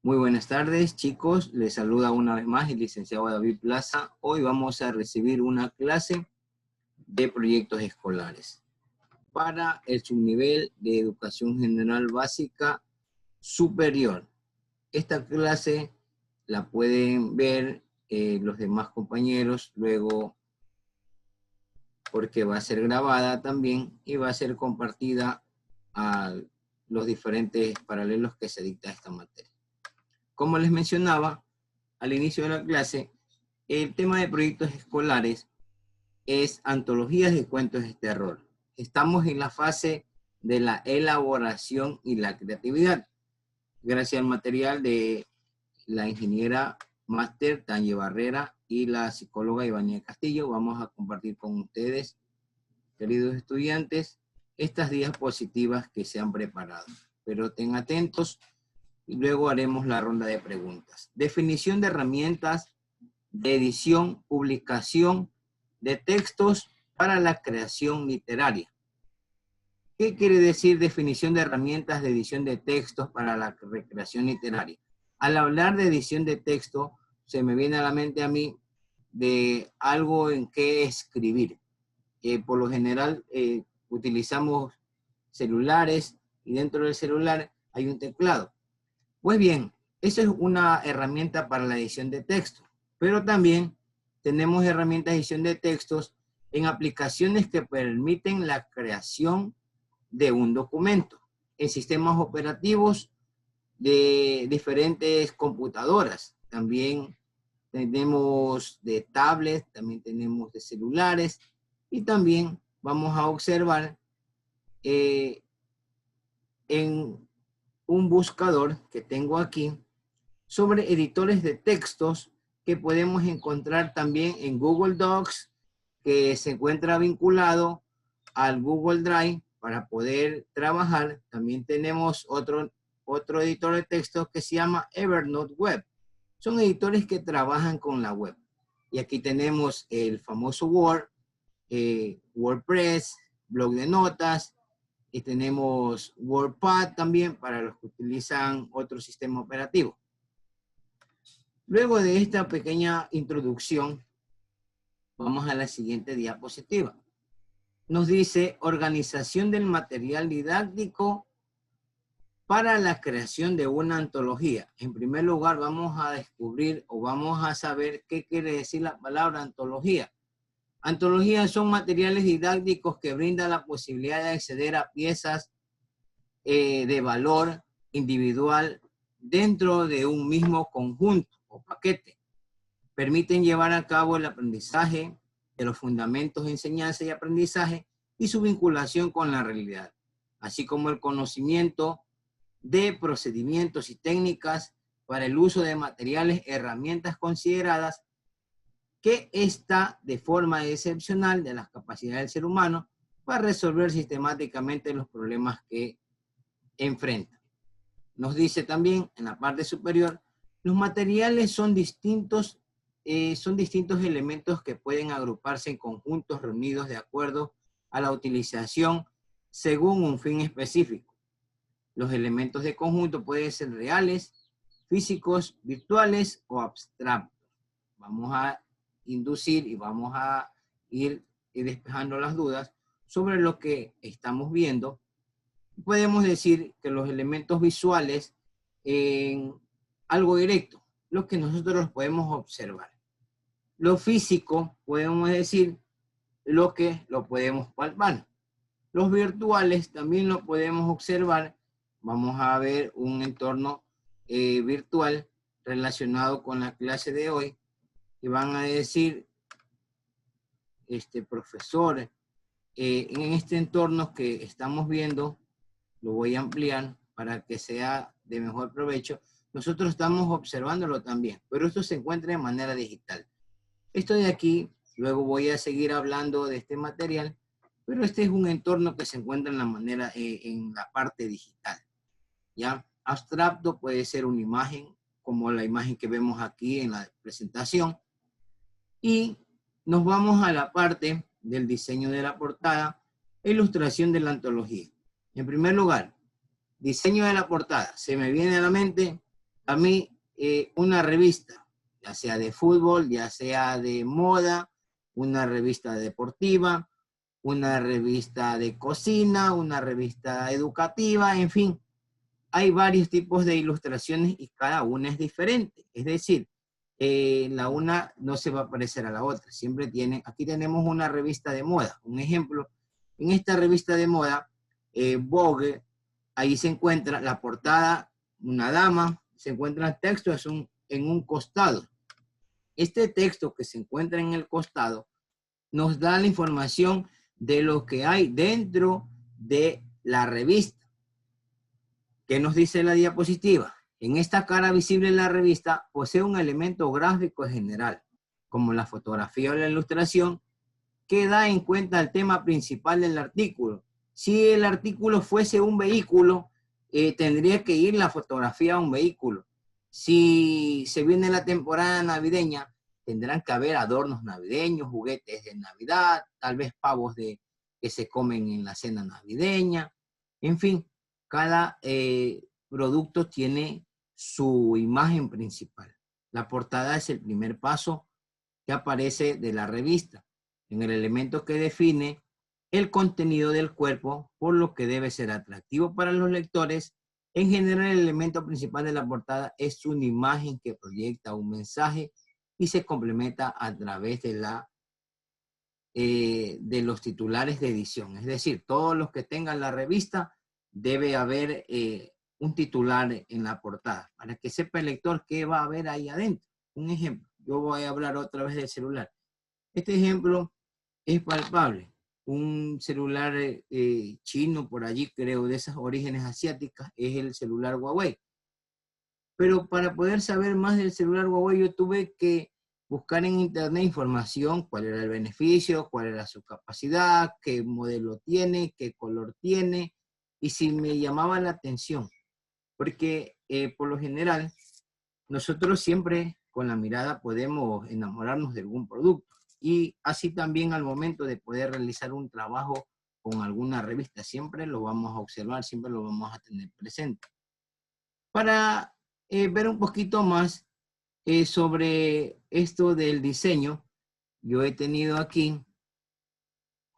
Muy buenas tardes, chicos. Les saluda una vez más el licenciado David Plaza. Hoy vamos a recibir una clase de proyectos escolares para el subnivel de Educación General Básica Superior. Esta clase la pueden ver los demás compañeros luego, porque va a ser grabada también y va a ser compartida a los diferentes paralelos que se dicta esta materia. Como les mencionaba al inicio de la clase, el tema de proyectos escolares es antologías de cuentos de terror. Estamos en la fase de la elaboración y la creatividad. Gracias al material de la ingeniera máster Tania Barrera y la psicóloga Ivania Castillo, vamos a compartir con ustedes, queridos estudiantes, estas diapositivas que se han preparado. Pero estén atentos y luego haremos la ronda de preguntas. Definición de herramientas de edición, publicación de textos para la creación literaria. ¿Qué quiere decir definición de herramientas de edición de textos para la creación literaria? Al hablar de edición de texto, se me viene a la mente a mí de algo en que escribir. Por lo general utilizamos celulares y dentro del celular hay un teclado. Pues bien, eso es una herramienta para la edición de texto, pero también tenemos herramientas de edición de textos en aplicaciones que permiten la creación de un documento en sistemas operativos de diferentes computadoras. También tenemos de tablets, también tenemos de celulares y también vamos a observar en un buscador que tengo aquí sobre editores de textos que podemos encontrar también en Google Docs, que se encuentra vinculado al Google Drive para poder trabajar. También tenemos otro editor de textos que se llama Evernote Web. Son editores que trabajan con la web. Y aquí tenemos el famoso Word, WordPress, blog de notas, y tenemos WordPad también para los que utilizan otro sistema operativo. Luego de esta pequeña introducción, vamos a la siguiente diapositiva. Nos dice organización del material didáctico para la creación de una antología. En primer lugar, vamos a descubrir o vamos a saber qué quiere decir la palabra antología. Antologías son materiales didácticos que brindan la posibilidad de acceder a piezas de valor individual dentro de un mismo conjunto o paquete. Permiten llevar a cabo el aprendizaje de los fundamentos de enseñanza y aprendizaje y su vinculación con la realidad, así como el conocimiento de procedimientos y técnicas para el uso de materiales, herramientas consideradas que está de forma excepcional de las capacidades del ser humano para resolver sistemáticamente los problemas que enfrenta. Nos dice también en la parte superior, los materiales son distintos elementos que pueden agruparse en conjuntos reunidos de acuerdo a la utilización según un fin específico. Los elementos de conjunto pueden ser reales, físicos, virtuales o abstractos. Vamos a inducir y vamos a ir despejando las dudas sobre lo que estamos viendo. Podemos decir que los elementos visuales en algo directo, los que nosotros los podemos observar. Lo físico, podemos decir lo que lo podemos palpar. Los virtuales también lo podemos observar. Vamos a ver un entorno virtual relacionado con la clase de hoy. Y van a decir, profesor, en este entorno que estamos viendo, lo voy a ampliar para que sea de mejor provecho. Nosotros estamos observándolo también, pero esto se encuentra de manera digital. Esto de aquí, luego voy a seguir hablando de este material, pero este es un entorno que se encuentra en la parte digital. ¿Ya? Abstracto puede ser una imagen, como la imagen que vemos aquí en la presentación. Y nos vamos a la parte del diseño de la portada, ilustración de la antología. En primer lugar, diseño de la portada. Se me viene a la mente a mí una revista, ya sea de fútbol, ya sea de moda, una revista deportiva, una revista de cocina, una revista educativa, en fin, hay varios tipos de ilustraciones y cada una es diferente. Es decir, la una no se va a parecer a la otra. Siempre tiene, aquí tenemos una revista de moda. Un ejemplo, en esta revista de moda, Vogue, ahí se encuentra la portada, una dama, se encuentra el texto en un costado. Este texto que se encuentra en el costado nos da la información de lo que hay dentro de la revista. ¿Qué nos dice la diapositiva? En esta cara visible de la revista posee un elemento gráfico general, como la fotografía o la ilustración, que da en cuenta el tema principal del artículo. Si el artículo fuese un vehículo, tendría que ir la fotografía a un vehículo. Si se viene la temporada navideña, tendrán que haber adornos navideños, juguetes de Navidad, tal vez pavos que se comen en la cena navideña. En fin, cada producto tiene su imagen principal. La portada es el primer paso que aparece de la revista, en el elemento que define el contenido del cuerpo, por lo que debe ser atractivo para los lectores. En general, el elemento principal de la portada es una imagen que proyecta un mensaje y se complementa a través de los titulares de edición. Es decir, todos los que tengan la revista, debe haber un titular en la portada, para que sepa el lector qué va a haber ahí adentro. Un ejemplo, yo voy a hablar otra vez del celular. Este ejemplo es palpable. Un celular chino por allí, creo, de esas orígenes asiáticas, es el celular Huawei. Pero para poder saber más del celular Huawei, yo tuve que buscar en internet información, cuál era el beneficio, cuál era su capacidad, qué modelo tiene, qué color tiene, y si me llamaba la atención. Porque por lo general, nosotros siempre con la mirada podemos enamorarnos de algún producto. Y así también al momento de poder realizar un trabajo con alguna revista, siempre lo vamos a observar, siempre lo vamos a tener presente. Para ver un poquito más sobre esto del diseño, yo he tenido aquí,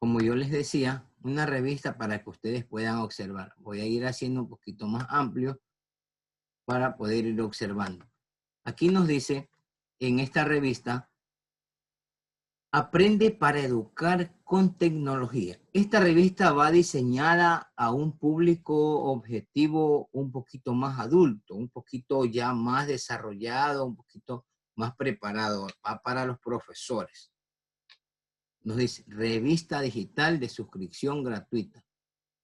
como yo les decía, una revista para que ustedes puedan observar. Voy a ir haciendo un poquito más amplio para poder ir observando. Aquí nos dice, en esta revista, Aprende para educar con tecnología. Esta revista va diseñada a un público objetivo un poquito más adulto, un poquito ya más desarrollado, un poquito más preparado, va para los profesores. Nos dice, revista digital de suscripción gratuita.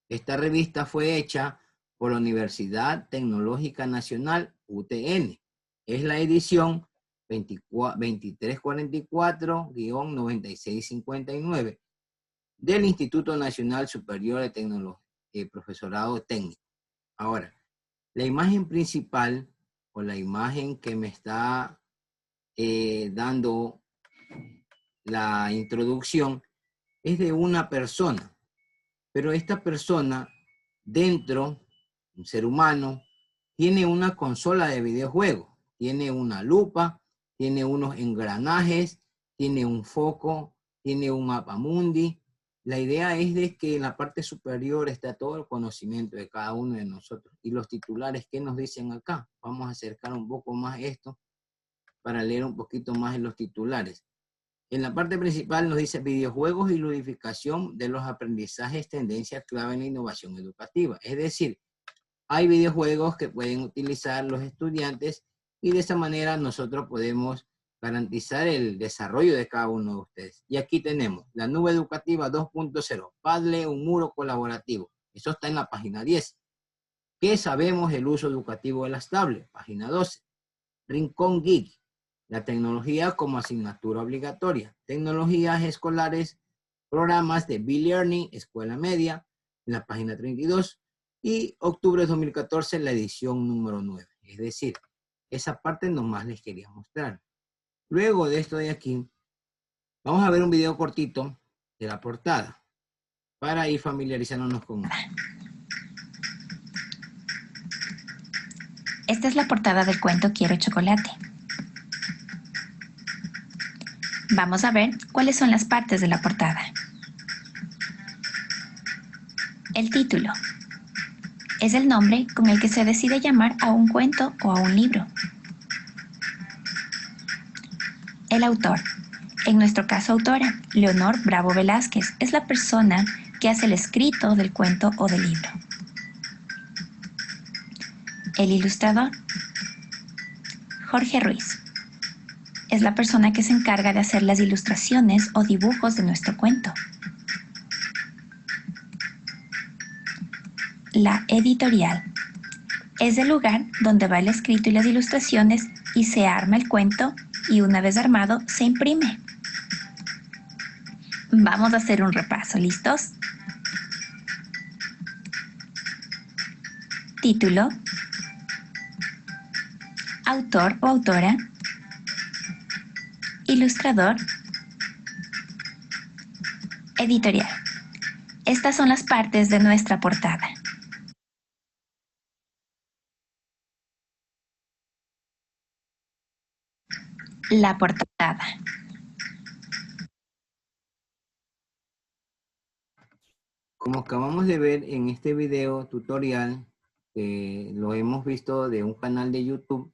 Esta revista fue hecha por la Universidad Tecnológica Nacional, UTN. Es la edición 2344-9659 del Instituto Nacional Superior de Tecnología, Profesorado Técnico. Ahora, la imagen principal o la imagen que me está dando la introducción es de una persona, pero esta persona dentro, un ser humano, tiene una consola de videojuegos, tiene una lupa, tiene unos engranajes, tiene un foco, tiene un mapamundi. La idea es de que en la parte superior está todo el conocimiento de cada uno de nosotros. Y los titulares, ¿qué nos dicen acá? Vamos a acercar un poco más esto para leer un poquito más en los titulares. En la parte principal nos dice videojuegos y ludificación de los aprendizajes, tendencias clave en la innovación educativa. Es decir, hay videojuegos que pueden utilizar los estudiantes y de esa manera nosotros podemos garantizar el desarrollo de cada uno de ustedes. Y aquí tenemos la nube educativa 2.0, Padle, un muro colaborativo. Eso está en la página 10. ¿Qué sabemos del uso educativo de las tablets? Página 12. Rincón Geek, la tecnología como asignatura obligatoria. Tecnologías escolares, programas de B-Learning, escuela media, en la página 32. Y octubre de 2014, la edición número 9. Es decir, esa parte nomás les quería mostrar. Luego de esto de aquí, vamos a ver un video cortito de la portada para ir familiarizándonos con esto. Esta es la portada del cuento Quiero chocolate. Vamos a ver cuáles son las partes de la portada. El título es el nombre con el que se decide llamar a un cuento o a un libro. El autor, en nuestro caso autora, Leonor Bravo Velázquez, es la persona que hace el escrito del cuento o del libro. El ilustrador, Jorge Ruiz, es la persona que se encarga de hacer las ilustraciones o dibujos de nuestro cuento. La editorial es el lugar donde va el escrito y las ilustraciones y se arma el cuento y una vez armado se imprime. Vamos a hacer un repaso, ¿listos? Título, autor o autora, ilustrador, editorial. Estas son las partes de nuestra portada. La portada. Como acabamos de ver en este video tutorial, lo hemos visto de un canal de YouTube,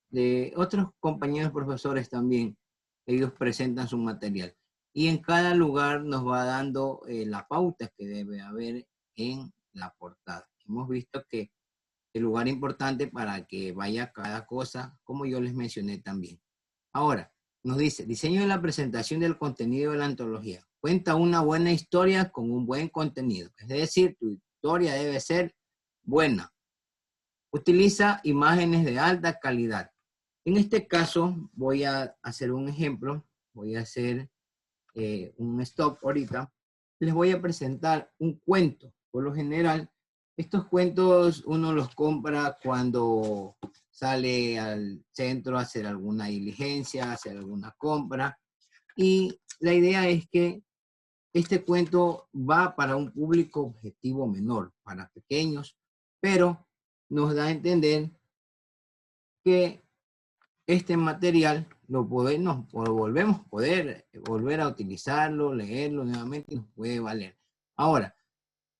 de otros compañeros profesores también, ellos presentan su material. Y en cada lugar nos va dando la pauta que debe haber en la portada. Hemos visto que el lugar importante para que vaya cada cosa, como yo les mencioné también. Ahora, nos dice, diseño de la presentación del contenido de la antología. Cuenta una buena historia con un buen contenido. Es decir, tu historia debe ser buena. Utiliza imágenes de alta calidad. En este caso, voy a hacer un ejemplo. Voy a hacer un stop ahorita. Les voy a presentar un cuento. Por lo general, estos cuentos uno los compra cuando sale al centro a hacer alguna diligencia, hacer alguna compra. Y la idea es que este cuento va para un público objetivo menor, para pequeños, pero nos da a entender que este material lo podemos, poder volver a utilizarlo, leerlo nuevamente y nos puede valer. Ahora,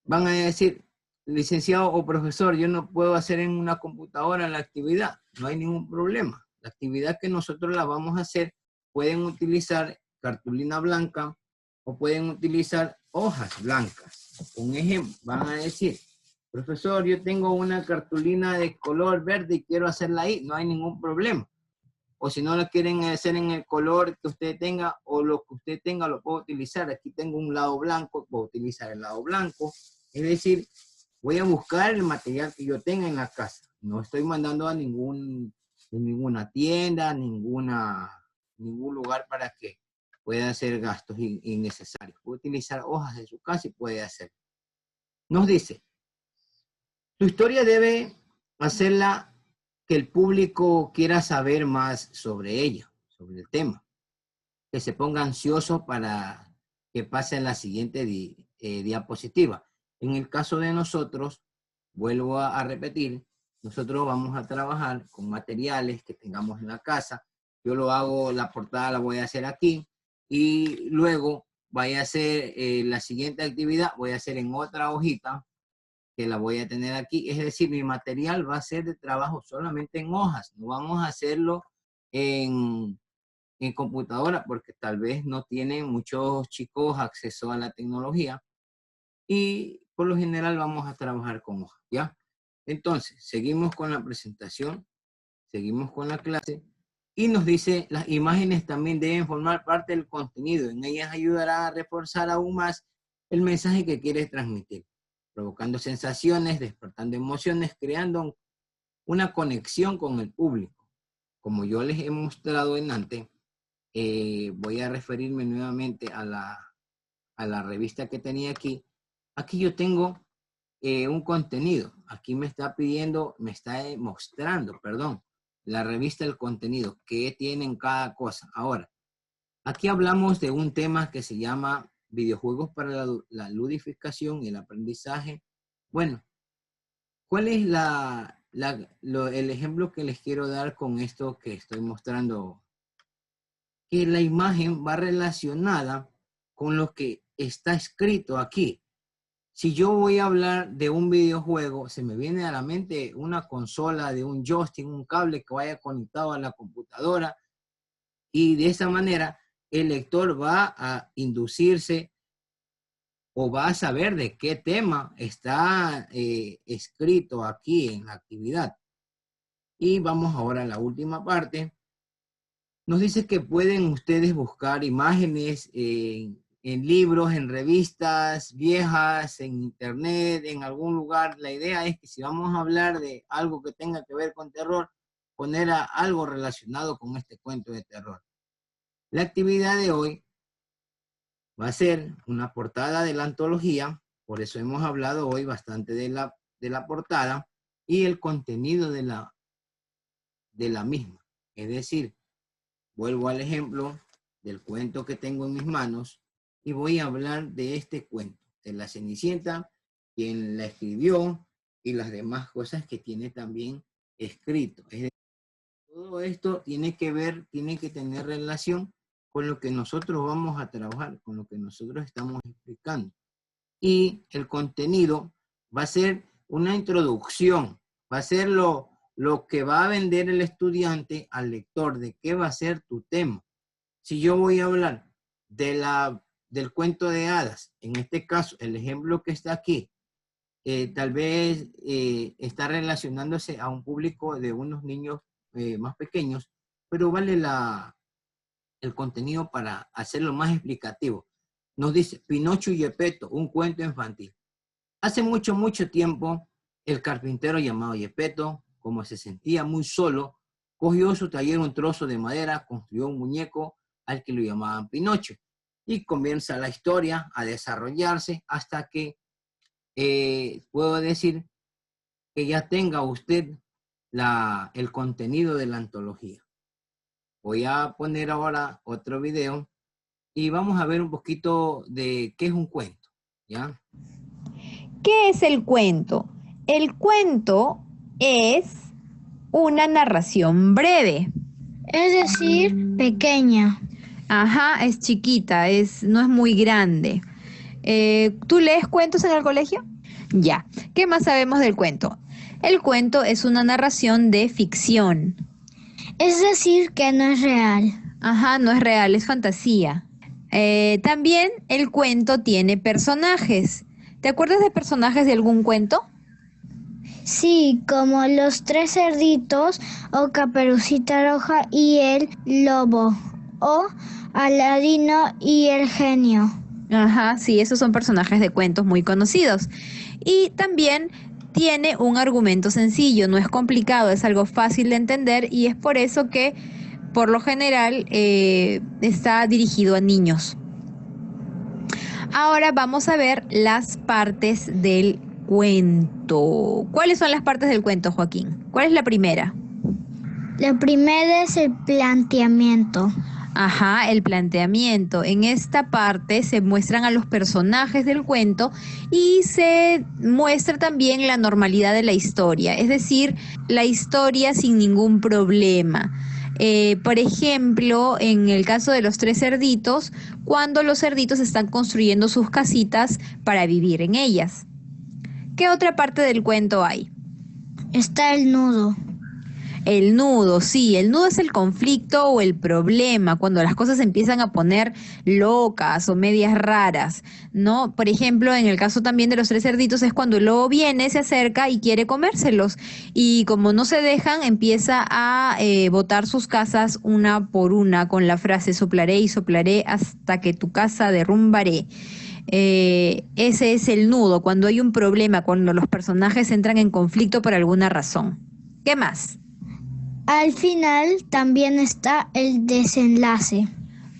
van a decir, licenciado o profesor, yo no puedo hacer en una computadora la actividad. No hay ningún problema. La actividad que nosotros la vamos a hacer, pueden utilizar cartulina blanca o pueden utilizar hojas blancas. Un ejemplo, van a decir, profesor, yo tengo una cartulina de color verde y quiero hacerla ahí. No hay ningún problema. O si no la quieren hacer en el color que usted tenga o lo que usted tenga, lo puedo utilizar. Aquí tengo un lado blanco, puedo utilizar el lado blanco. Es decir, voy a buscar el material que yo tenga en la casa. No estoy mandando a ninguna tienda, ningún lugar para que pueda hacer gastos innecesarios. Puede utilizar hojas de su casa y puede hacer. Nos dice, tu historia debe hacerla que el público quiera saber más sobre ella, sobre el tema. Que se ponga ansioso para que pase a la siguiente diapositiva. En el caso de nosotros, vuelvo a repetir, nosotros vamos a trabajar con materiales que tengamos en la casa. Yo lo hago, la portada la voy a hacer aquí y luego voy a hacer la siguiente actividad, voy a hacer en otra hojita que la voy a tener aquí. Es decir, mi material va a ser de trabajo solamente en hojas. No vamos a hacerlo en computadora porque tal vez no tienen muchos chicos acceso a la tecnología y por lo general vamos a trabajar con hojas, ¿ya? Entonces, seguimos con la presentación, seguimos con la clase y nos dice, las imágenes también deben formar parte del contenido. En ellas ayudará a reforzar aún más el mensaje que quieres transmitir, provocando sensaciones, despertando emociones, creando una conexión con el público. Como yo les he mostrado en antes, voy a referirme nuevamente a la revista que tenía aquí. Aquí yo tengo un contenido. Aquí me está pidiendo, me está mostrando, perdón, la revista del contenido, que tienen cada cosa. Ahora, aquí hablamos de un tema que se llama videojuegos para la ludificación y el aprendizaje. Bueno, ¿cuál es el ejemplo que les quiero dar con esto que estoy mostrando, que la imagen va relacionada con lo que está escrito aquí. Si yo voy a hablar de un videojuego, se me viene a la mente una consola de un joystick, un cable que vaya conectado a la computadora, y de esa manera el lector va a inducirse o va a saber de qué tema está escrito aquí en la actividad. Y vamos ahora a la última parte. Nos dice que pueden ustedes buscar imágenes en libros, en revistas viejas, en internet, en algún lugar. La idea es que si vamos a hablar de algo que tenga que ver con terror, poner algo relacionado con este cuento de terror. La actividad de hoy va a ser una portada de la antología, por eso hemos hablado hoy bastante de la portada y el contenido de la misma. Es decir, vuelvo al ejemplo del cuento que tengo en mis manos y voy a hablar de este cuento, de la Cenicienta, quien la escribió y las demás cosas que tiene también escrito. Es decir, todo esto tiene que tener relación con lo que nosotros vamos a trabajar, con lo que nosotros estamos explicando. Y el contenido va a ser una introducción, va a ser lo que va a vender el estudiante al lector, de qué va a ser tu tema. Si yo voy a hablar del cuento de hadas, en este caso, el ejemplo que está aquí, tal vez está relacionándose a un público de unos niños más pequeños, pero vale el contenido para hacerlo más explicativo. Nos dice Pinocho y Gepetto, un cuento infantil. Hace mucho, mucho tiempo, el carpintero llamado Gepetto, como se sentía muy solo, cogió su taller un trozo de madera, construyó un muñeco al que lo llamaban Pinocho. Y comienza la historia a desarrollarse hasta que puedo decir que ya tenga usted el contenido de la antología. Voy a poner ahora otro video y vamos a ver un poquito de qué es un cuento, ¿ya? ¿Qué es el cuento? El cuento es una narración breve. Es decir, pequeña. Ajá, es chiquita, no es muy grande. ¿Tú lees cuentos en el colegio? Ya. ¿Qué más sabemos del cuento? El cuento es una narración de ficción. Es decir, que no es real. Ajá, no es real, es fantasía. También el cuento tiene personajes. ¿Te acuerdas de personajes de algún cuento? Sí, como los tres cerditos o Caperucita Roja y el lobo o Aladino y el genio. Ajá, sí, esos son personajes de cuentos muy conocidos. Y también tiene un argumento sencillo, no es complicado, es algo fácil de entender y es por eso que, por lo general, está dirigido a niños. Ahora vamos a ver las partes del cuento. ¿Cuáles son las partes del cuento, Joaquín? ¿Cuál es la primera? La primera es el planteamiento. Ajá, el planteamiento. En esta parte se muestran a los personajes del cuento y se muestra también la normalidad de la historia, es decir, la historia sin ningún problema. Por ejemplo, en el caso de los tres cerditos, cuando los cerditos están construyendo sus casitas para vivir en ellas. ¿Qué otra parte del cuento hay? Está el nudo. El nudo, sí, el nudo es el conflicto o el problema, cuando las cosas se empiezan a poner locas o medias raras, ¿no? Por ejemplo, en el caso también de los tres cerditos es cuando el lobo viene, se acerca y quiere comérselos. Y como no se dejan, empieza a botar sus casas una por una con la frase soplaré y soplaré hasta que tu casa derrumbaré. Ese es el nudo, cuando hay un problema, cuando los personajes entran en conflicto por alguna razón. ¿Qué más? Al final también está el desenlace.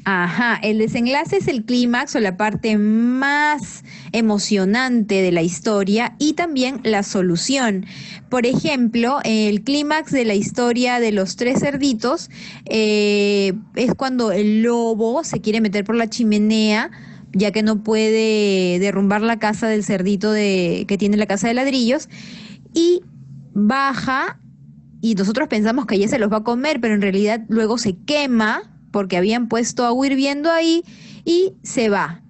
Ajá, el desenlace es el clímax o la parte más emocionante de la historia y también la solución. Por ejemplo, el clímax de la historia de los tres cerditos es cuando el lobo se quiere meter por la chimenea, ya que no puede derrumbar la casa del cerdito que tiene la casa de ladrillos, y baja y nosotros pensamos que ya se los va a comer, pero en realidad luego se quema porque habían puesto agua hirviendo ahí y se va.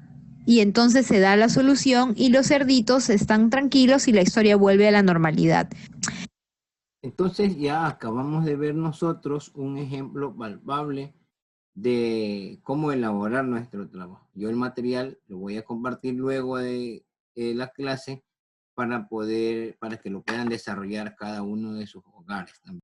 Y entonces se da la solución y los cerditos están tranquilos y la historia vuelve a la normalidad. Entonces ya acabamos de ver nosotros un ejemplo palpable de cómo elaborar nuestro trabajo. Yo el material lo voy a compartir luego de la clase para que lo puedan desarrollar cada uno de sus hogares también.